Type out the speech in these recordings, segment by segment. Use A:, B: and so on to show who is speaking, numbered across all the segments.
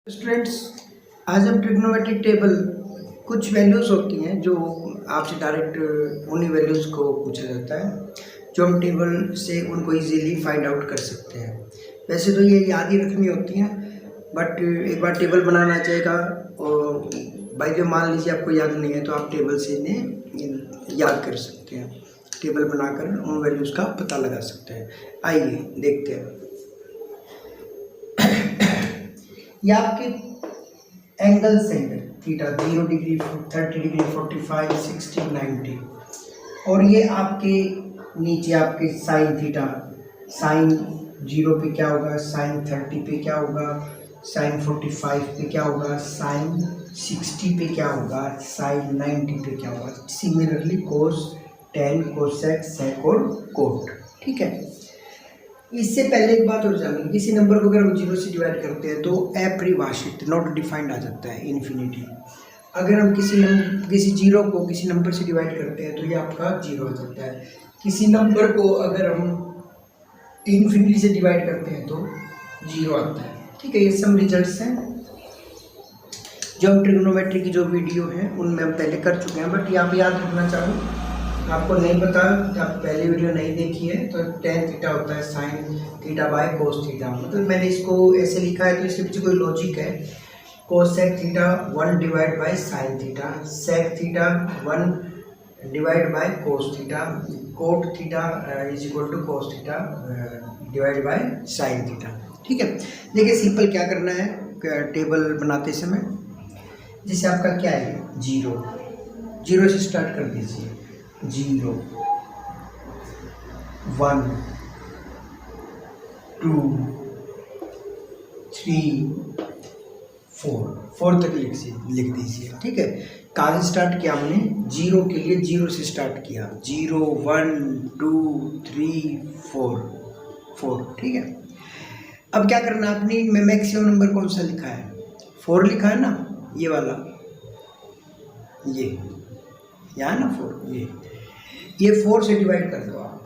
A: Students, आज हम trigonometric table कुछ वैल्यूज़ होती हैं जो आपसे डायरेक्ट उन्हीं वैल्यूज़ को पूछा जाता है जो हम टेबल से उनको इजीली फाइंड आउट कर सकते हैं। वैसे तो ये याद ही रखनी होती हैं, बट एक बार टेबल बनाना चाहेगा और भाई जो मान लीजिए आपको याद नहीं है तो आप टेबल से इन्हें याद कर सकते हैं। टेबल बनाकर उन वैल्यूज़ का पता लगा सकते हैं। आइए देखते हैं। ये आपके एंगल्स हैं थीटा 0 डिग्री 30 डिग्री 45 60 90 और ये आपके नीचे आपके साइन थीटा, साइन 0 पे क्या होगा, साइन 30 पे क्या होगा, साइन 45 पे क्या होगा, साइन 60 पे क्या होगा, साइन 90 पे क्या होगा। सिमिलरली कोस, टेन, कोसेक, सेक और कोट। ठीक है, इससे पहले एक बात और जानिए, किसी नंबर को अगर हम 0 से डिवाइड करते हैं तो अपरिभाषित, नॉट डिफाइंड आ जाता है, इन्फिनिटी। अगर हम किसी 0 को किसी नंबर से डिवाइड करते हैं तो ये आपका 0 आ जाता है। किसी नंबर को अगर हम इन्फिनिटी से डिवाइड करते हैं तो 0 आता है। ठीक है, ये सम रिजल्ट्स हैं जो हम ट्रिग्नोमेट्री की जो वीडियो है उनमें हम पहले कर चुके हैं, बट यहाँ पे याद रखना चाहूँ, आपको नहीं पता, आप पहली वीडियो नहीं देखी है तो टेन थीटा होता है sine theta by cos theta. मतलब मैंने इसको ऐसे लिखा है तो इसके पीछे कोई लॉजिक है। Cosec theta 1 divide by sine theta, sec theta 1 divide by cos theta, cot theta is equal to cos theta divide by sine theta. ठीक है, देखिए सिंपल क्या करना है टेबल बनाते समय। जैसे आपका क्या है 0 से स्टार्ट कर दीजिए। 0 1 2 3 4 तक लिख दीजिए। ठीक है, कहाँ से स्टार्ट किया हमने, 0 के लिए 0 से स्टार्ट किया। 0 1 2 3 4। ठीक है, अब क्या करना है आपने, मैं मैक्सिमम नंबर कौन सा लिखा है, 4 लिखा है ना, ये वाला, ये यहाँ ना 4, ये 4 से डिवाइड कर दो आप।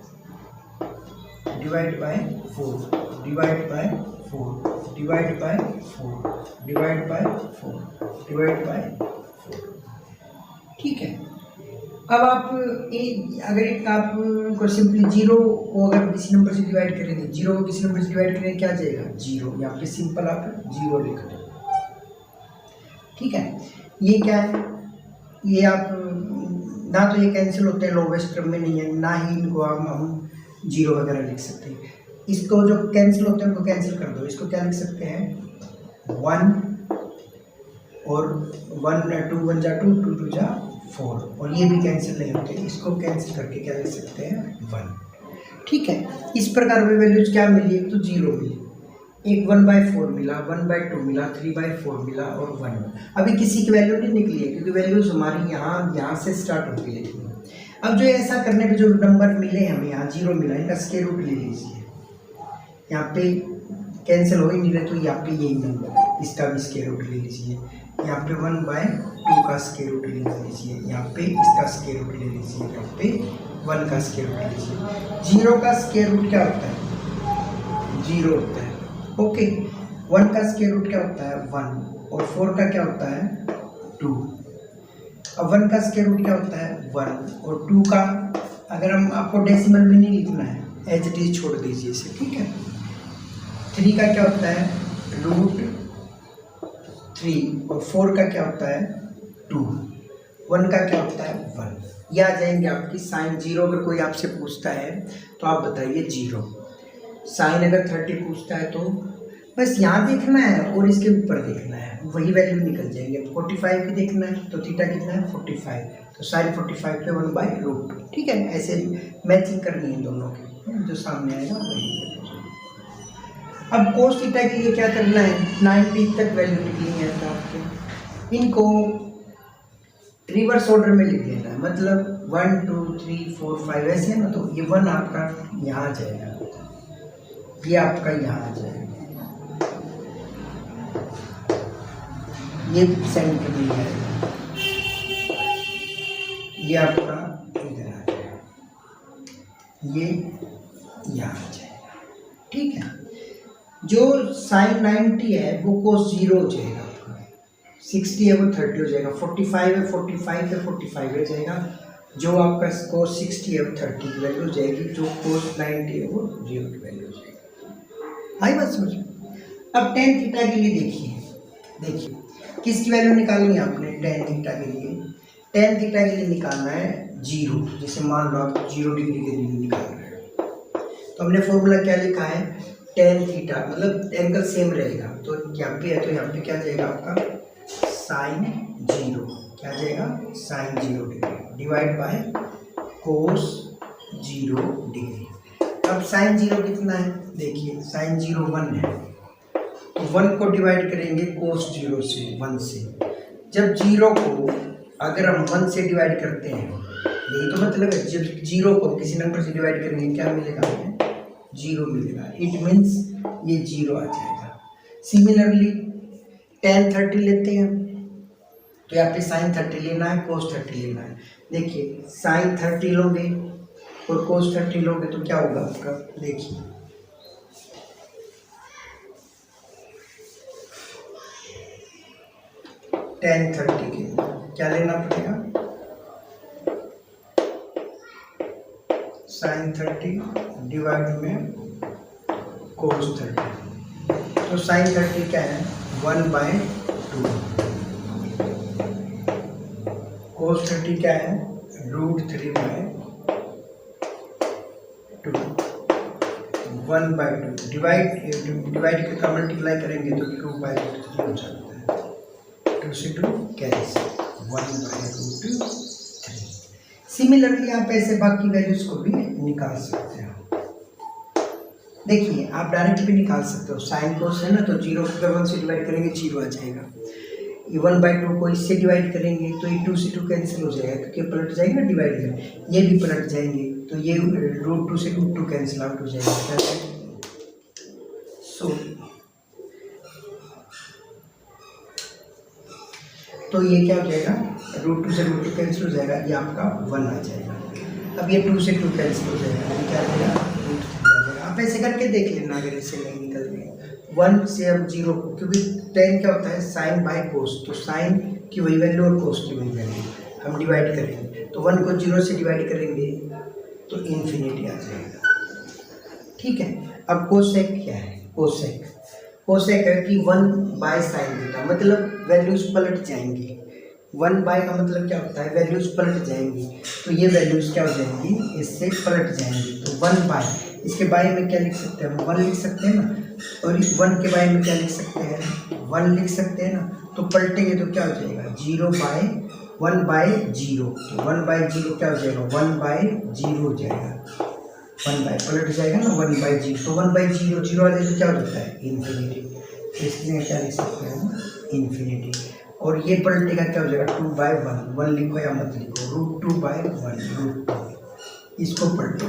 A: Divide by 4, divide by 4, divide by 4, divide by 4, divide by 4। ठीक है, अब आप अगर आप को सिंपली 0 को अगर किसी नंबर से डिवाइड करेंगे, 0 को किसी नंबर से डिवाइड करेंगे क्या जाएगा 0, यहाँ पे सिंपल आप 0 लिख दो। ठीक है, ये क्या है, ये आप ना तो ये कैंसिल होते हैं, लोवेस्ट टर्म में नहीं है, ना ही इनको हम 0 वगैरह लिख सकते हैं। इसको जो कैंसिल होते हैं उनको कैंसिल कर दो। इसको क्या लिख सकते हैं 1 और 1 2 1 जा 2 2 2 जा 4, और ये भी कैंसिल नहीं होते, इसको कैंसिल करके क्या लिख सकते हैं 1। ठीक है, इस प्रकार में वैल्यूज क्या मिली, एक तो 0 मिली, एक 1/4 मिला, 1/2 मिला, 3/4 मिला और 1। अभी किसी की वैल्यू नहीं निकली है क्योंकि वैल्यूज हमारी यहाँ से स्टार्ट होती है। अब जो ऐसा करने पे जो नंबर मिले हमें, यहाँ 0 मिला, इनका स्क्वायर रूट ले लीजिए। यहाँ पे कैंसिल हो ही नहीं रहे तो यहाँ पे यही नंबर है, इसका भी स्क्वायर रूट ले लीजिए। यहाँ पे 1/2 का स्क्वायर रूट ले लीजिए, यहाँ पे इसका स्क्वायर रूट ले लीजिए, यहाँ पे 1 का स्क्वायर रूट ले लीजिए। 0 का स्क्वायर रूट क्या होता है 0 होता है। ओके, 1 का स्क्वायर रूट क्या होता है 1, और 4 का क्या होता है 2। अब 1 का स्क्वायर रूट क्या होता है 1, और 2 का अगर हम आपको डेसिमल में नहीं लिखना है, एज इट इज छोड़ दीजिए इसे। ठीक है, 3 का क्या होता है √3, और 4 का क्या होता है 2, 1 का क्या होता है 1। ये आ जाएंगे आपकी साइन 0। अगर कोई आपसे पूछता है तो आप बताइए 0। साइन अगर 30 पूछता है तो बस यहाँ देखना है और इसके ऊपर देखना है, वही वैल्यू निकल जाएंगे। 45 भी देखना है तो थीटा कितना है 45, तो साइन 45 पे 1/√2। ठीक है, ऐसे मैचिंग करनी है दोनों की, जो सामने आएगा वही। अब कोस थीटा के लिए क्या करना है, 90 तक वैल्यू निकली है तो आपके इनको रिवर्स ऑर्डर में लिख लेना है। मतलब 1 2 3 4 5 ऐसे है ना, तो ये 1 आपका यहाँ आ जाएगा, ये आपका यहाँ आ जाएगा, ये सेंटर में आएगा, ये आपका इधर आ जाएगा, ये यहाँ आ जाएगा। ठीक है, जो साइन 90 है वो कोस 0 हो जाएगा आपका, 60 है वो 30 हो जाएगा, 45 है 45 है 45 हो जाएगा, जो आपका कोस 60 है वो 30 की वैल्यू हो जाएगी, जो कोस 90 है वो 0 की वैल्यू हो जाएगी। आई बात समझ। अब टेन थीटा के लिए देखिए किसकी वैल्यू निकालनी है आपने टेन थीटा के लिए? टेन थीटा के लिए निकालना है 0, जैसे मान लो आप 0 डिग्री के लिए निकाल रहे हो, तो हमने फॉर्मूला क्या लिखा है, टेन थीटा मतलब एंगल सेम रहेगा, तो यहाँ पे है तो यहाँ पे क्या जाएगा आपका साइन 0, क्या जाएगा sine 0 degree divide by cos 0 degree. अब साइन 0 कितना है, देखिए साइन 0 1 है, तो 1 को डिवाइड करेंगे कोस 0 से 1 से, जब 0 को अगर हम 1 से डिवाइड करते हैं, यही तो मतलब है, जब 0 को किसी नंबर से डिवाइड करेंगे क्या मिलेगा हमें 0 मिलेगा, इट मीन्स ये 0 आ जाएगा। सिमिलरली tan 30 लेते हैं, तो यहाँ पे साइन 30 लेना है कोस 30 लेना है। देखिए साइन 30 लोगे और कोस 30 लोगे तो क्या होगा आपका, देखिए tan 30 के क्या लेना पड़ेगा, साइन 30 डिवाइड में कोस 30, तो साइन 30 क्या है 1/2, कोस 30 क्या है √3/2, 1/2 डिवाइड का मल्टीप्लाई करेंगे तो 2/3 हो जाता है, 2 से 2 कैंसिल 1/√3। सिमिलरली आप ऐसे बाकी वैल्यूज को भी निकाल सकते हो। देखिए आप डायरेक्ट भी निकाल सकते हो, साइन कोस है ना, तो 0 को 1 से डिवाइड करेंगे 0 आ जाएगा, ये 1/2 को इससे डिवाइड करेंगे तो ये 2 से 2 कैंसिल हो जाएगा, क्योंकि पलट जाएंगे ना डिवाइड में, ये भी पलट जाएंगे, तो ये √2 से √2 कैंसिल आउट हो जाएगा। सो तो ये क्या हो जाएगा √2 से √2 कैंसिल हो जाएगा, ये आपका 1 आ जाएगा। अब ये 2 से 2 कैंसिल हो जाएगा, ये क्या आ जाएगा √3 आ जाएगा। आप ऐसे करके देख लेना, अगर इससे नहीं निकल रही 1 से हम 0, क्योंकि tan क्या होता है साइन बाय कोस, तो साइन की वही वैल्यू और कोस की वही वैल्यू हम डिवाइड करेंगे, तो 1 को 0 से डिवाइड करेंगे तो इन्फिनिटी आ जाएगा। ठीक है, अब कोसेक क्या है, कोसेक है कि 1/sin थीटा, मतलब वैल्यूज पलट जाएंगी, 1/, का मतलब क्या होता है वैल्यूज पलट जाएंगी, तो ये वैल्यूज क्या हो जाएंगी इससे पलट जाएंगी, तो 1/, इसके बाय में क्या लिख सकते हैं हम 1 लिख सकते हैं ना, और इस 1 के बाय में क्या लिख सकते हैं 1 लिख सकते हैं ना, तो पलटेंगे तो क्या हो जाएगा 0/1/0, तो 1/0 क्या हो जाएगा 1/0 हो जाएगा, 1/, पलट जाएगा ना 1/0, तो 1/0 0 आ जाए तो क्या हो जाता है इन्फिनिटी, तो इसमें क्या लिख सकते हैं इन्फिनिटी, और ये पलटेगा क्या हो जाएगा 2/1, 1 लिखो या मत लिखो, √2/1, इसको पलटो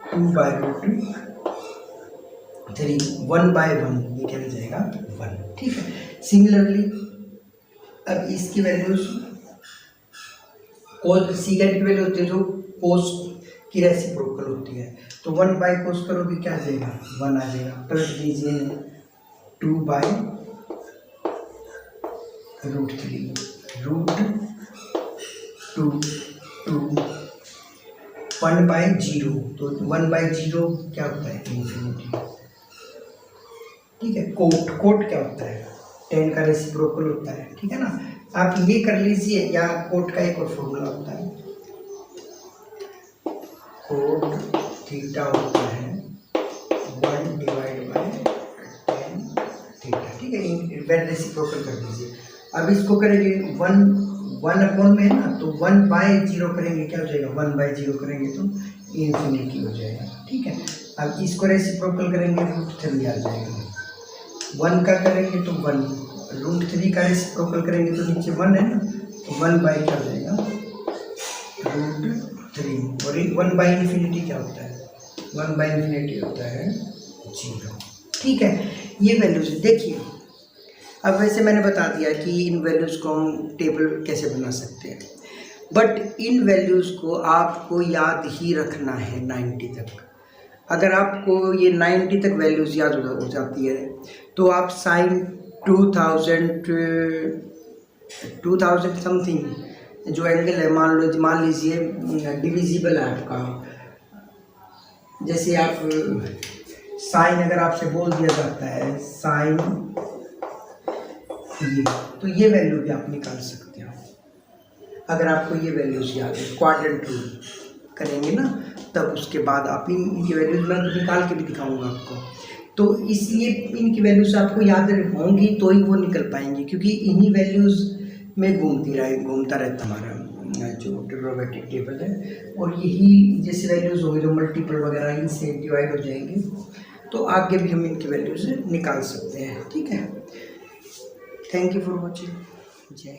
A: 2/√3, 1/1, ये क्या हो जाएगा 1। ठीक है, सिमिलरली अब इसकी वैल्यूज कोस सीकेंड की वैल्यू होती है जो कोस की रेसिप्रोकल होती है, तो 1/cos करोगे क्या आ जाएगा 1 आ जाएगा, पलट दीजिए 2/√3, √2 1/0, तो 1/0 क्या होता है इन्फिनिटी। ठीक है, कोट क्या होता है tan का रेसिप्रोकल होता है, ठीक है ना, आप ये कर लीजिए, या कोट का एक और फॉर्मूला होता है, कोट थीटा होता है 1/tan थीटा। ठीक है, रेसिप्रोकल कर दीजिए। अब इसको करेंगे 1 में है ना, तो 1/0 करेंगे क्या हो जाएगा 1/0 करेंगे तो इन्फिनिटी हो जाएगा। ठीक है, अब इसको रेसिप्रोकल करेंगे √3 आ जाएगा, 1 का करेंगे तो 1, √3 का रेसिप्रोकल करेंगे तो नीचे 1 है ना, तो 1/, क्या हो जाएगा √3, और 1/∞ क्या होता है 1/∞ होता है 0। ठीक है, ये वैल्यूज देखिए। अब वैसे मैंने बता दिया कि इन वैल्यूज़ को हम टेबल कैसे बना सकते हैं, बट इन वैल्यूज़ को आपको याद ही रखना है 90 तक। अगर आपको ये 90 तक वैल्यूज़ याद हो जाती है तो आप साइन 2000 समथिंग जो एंगल है, मान लीजिए डिविजिबल है आपका, जैसे आप साइन अगर आपसे बोल दिया जाता है साइन ये, तो ये वैल्यू भी आप निकाल सकते हो अगर आपको ये वैल्यूज याद है। क्वाड्रेंट रूल करेंगे ना तब उसके बाद आप इनकी वैल्यूज मैं निकाल के भी दिखाऊंगा आपको। तो इसलिए इनकी वैल्यूज आपको याद होंगी तो ही वो निकल पाएंगी, क्योंकि इन्हीं वैल्यूज में घूमता रहता हमारा जो ट्रिग्नोमेट्रिक टेबल है, और यही जैसे वैल्यूज होंगे जो मल्टीपल वगैरह इनसे डिवाइड हो जाएंगे तो आगे भी हम इनकी वैल्यूज निकाल सकते हैं। ठीक है, थैंक यू फॉर वॉचिंग। जय